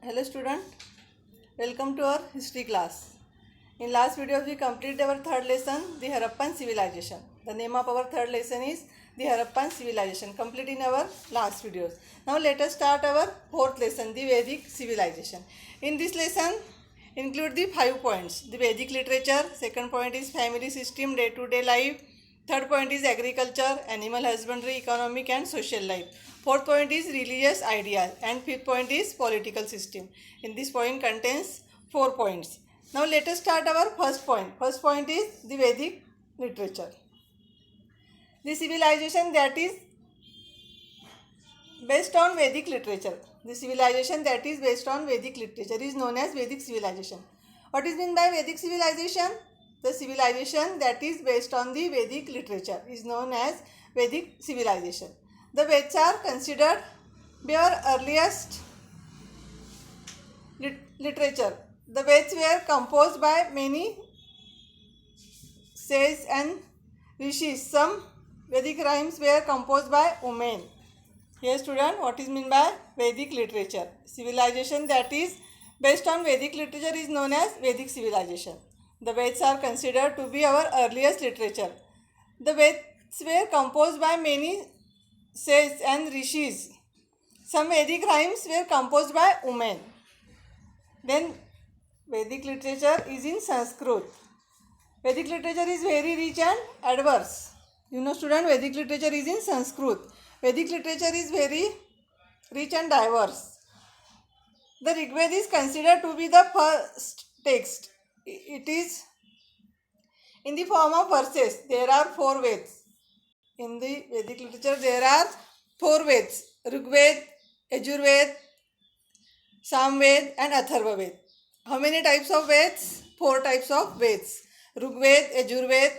Hello student, welcome to our history class. In last video we completed our third lesson, the Harappan civilization. The name of our third lesson is the Harappan civilization, complete in our last videos. Now let us start our fourth lesson, the Vedic civilization. In this lesson include the 5 points: the Vedic literature, second point is family system, day-to-day life, third point is agriculture, animal husbandry, economic and social life. Fourth point is religious ideas and fifth point is political system. In this point contains 4 points. Now let us start our first point. First point is the Vedic literature. The civilization that is based on Vedic literature. The civilization that is based on Vedic literature is known as Vedic civilization. What is meant by Vedic civilization? The civilization that is based on the Vedic literature is known as Vedic civilization. The Veds are considered be our earliest literature. The Veds were composed by many sages and rishis. Some Vedic rhymes were composed by women. Here student, what is meant by Vedic literature? Civilization that is based on Vedic literature is known as Vedic civilization. The Veds are considered to be our earliest literature. The Veds were composed by many sages and rishis. Some Vedic rhymes were composed by women. Then Vedic literature is in Sanskrit. Vedic literature is very rich and diverse. You know student, Vedic literature is in Sanskrit. Vedic literature is very rich and diverse. The Rig Veda is considered to be the first text. It is in the form of verses. There are 4 Veds. In the Vedic literature there are 4 Veds: Rig Veda, Yajur Veda, Sam Veda and Atharva Veda. How many types of Veds? 4 types of Veds: Rig Veda, Yajur Veda,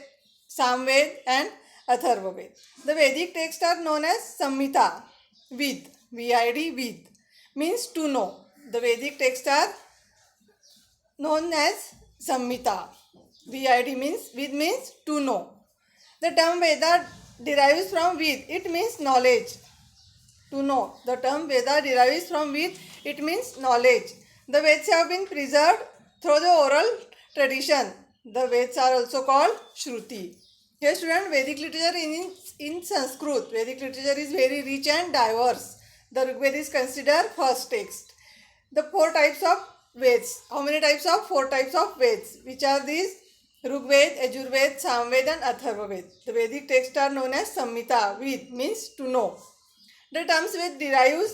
Sam Veda and Atharva Veda. The Vedic texts are known as Samhita. Ved, V-I-D, Ved means to know. The Vedic texts are known as Samhita. V-I-D means, Ved means to know. The term Veda derives from Ved. It means knowledge. To know. The term Veda derives from Ved. It means knowledge. The Veds have been preserved through the oral tradition. The Veds are also called Shruti. Here student, Vedic literature in Sanskrit. Vedic literature is very rich and diverse. The Rig Veda is considered first text. The 4 types of Veds. How many types of? 4 types of Veds. Which are these? Rig Veda, Yajur Veda, Sam Veda and Atharva Veda. The Vedic texts are known as Samhita. Ved means to know. The terms Ved derives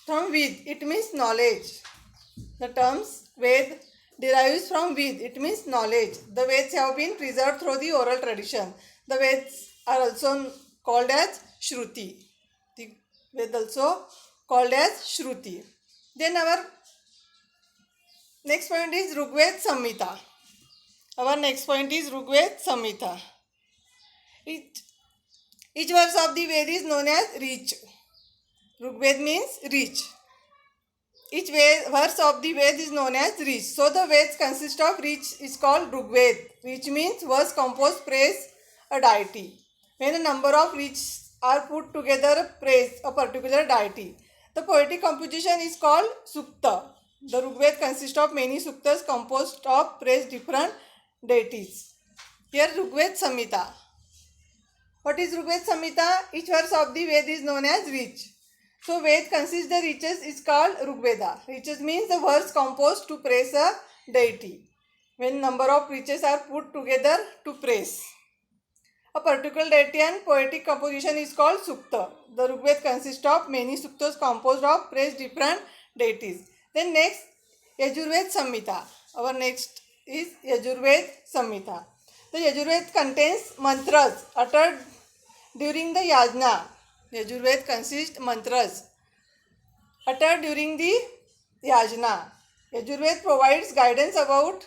from Ved. It means knowledge. The terms Ved derives from Ved. It means knowledge. The Veds have been preserved through the oral tradition. The Veds are also called as Shruti. The Veds also called as Shruti. Then our next point is Rig Veda Samhita. Our next point is Rig Veda Samhita. Each verse of the Veda is known as rich. Rig Veda means rich. Each verse of the Veda is known as rich. So the Veds consist of rich is called Rig Veda. Rich means verse composed praise a deity. When a number of rich are put together praise a particular deity. The poetic composition is called Sukta. The Rig Veda consists of many suktas composed of praise different deities. Here Rig Veda Samhita. What is Rig Veda Samhita? Each verse of the Veda is known as rich. So Veda consists the riches is called Rig Veda. Riches means the verse composed to praise a deity. When number of riches are put together to praise a particular deity, and poetic composition is called Sukta. The Rig Veda consists of many suktas composed of praise different deities. Then next Yajur Veda Samhita. Our next is Yajur Veda Samhita. The Yajur Veda contains mantras uttered during the yajna. Yajur Veda consists mantras uttered during the yajna. Yajur Veda provides guidance about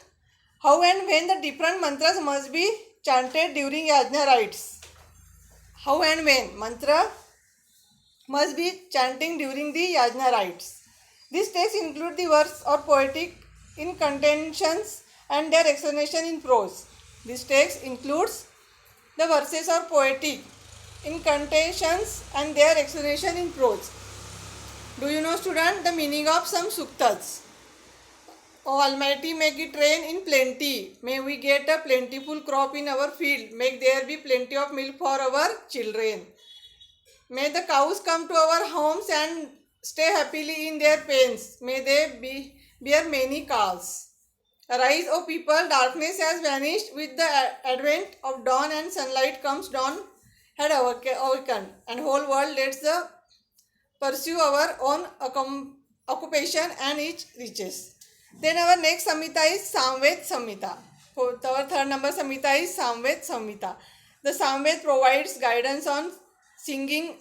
how and when the different mantras must be chanted during yajna rites. How and when mantra must be chanting during the yajna rites. These texts include the verse or poetic incantations and their explanation in prose. This text includes the verses or poetic incantations and their explanation in prose. Do you know, student, the meaning of some suktas? O Almighty, make it rain in plenty. May we get a plentiful crop in our field. Make there be plenty of milk for our children. May the cows come to our homes and stay happily in their pens. May they bear many calves. Arise, O people, darkness has vanished. With the advent of dawn and sunlight comes dawn had awakened, and whole world lets the pursue our own occupation and each riches. Then our next Samhita is Samved Samhita. Our third number Samhita is Samved Samhita. The Samved provides guidance on singing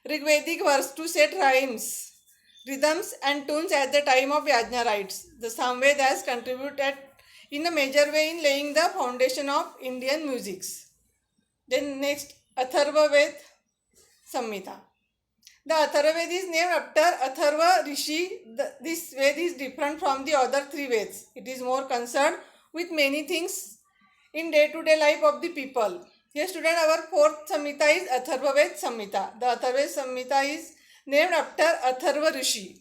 Rigvedic verse to set rhymes, rhythms and tunes at the time of Yajna rites. The Samved has contributed in a major way in laying the foundation of Indian musics. Then next Atharva Ved Samhita. The Atharva Ved is named after Atharva Rishi. This Ved is different from the other three Veds. It is more concerned with many things in day-to-day life of the people. Here, student, our fourth Samhita is Atharva Ved Samhita. The Atharva Ved Samhita is named after Atharva Rishi.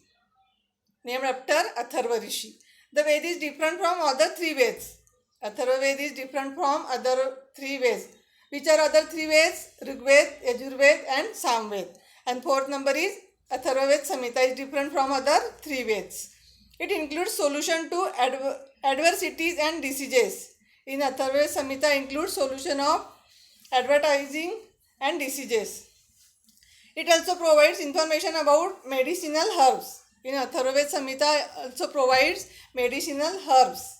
Named after Atharva Rishi. The Ved is different from other three Veds. Atharva Ved is different from other three Veds. Which are other three Veds? Rigved, Yajurved and Samved. And fourth number is Atharva Ved Samhita is different from other three Veds. It includes solution to adversities and diseases. In Atharva Ved Samhita includes solution of advertising and diseases. It also provides information about medicinal herbs. In Atharva Ved Samhita also provides medicinal herbs,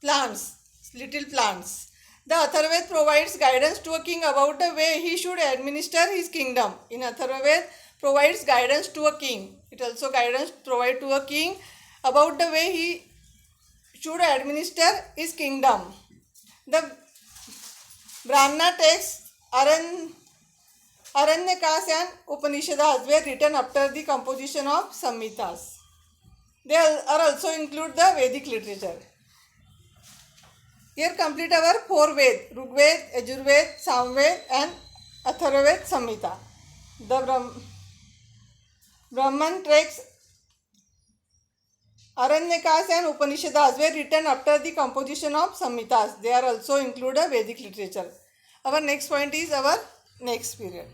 plants, little plants. The Atharva Ved provides guidance to a king about the way he should administer his kingdom. In Atharva Ved provides guidance to a king. It also guidance provides to a king about the way he should administer his kingdom. The Brahmana texts Aranyakas and Upanishads were written after the composition of Samhitas. They are also include the Vedic literature. Here complete our four Ved, Rigved, Yajurved, Samved and Atharva Ved Samhita. The Brahman texts Aranyakas and Upanishads were written after the composition of Samhitas. They are also include a Vedic literature. Our next point is our next period.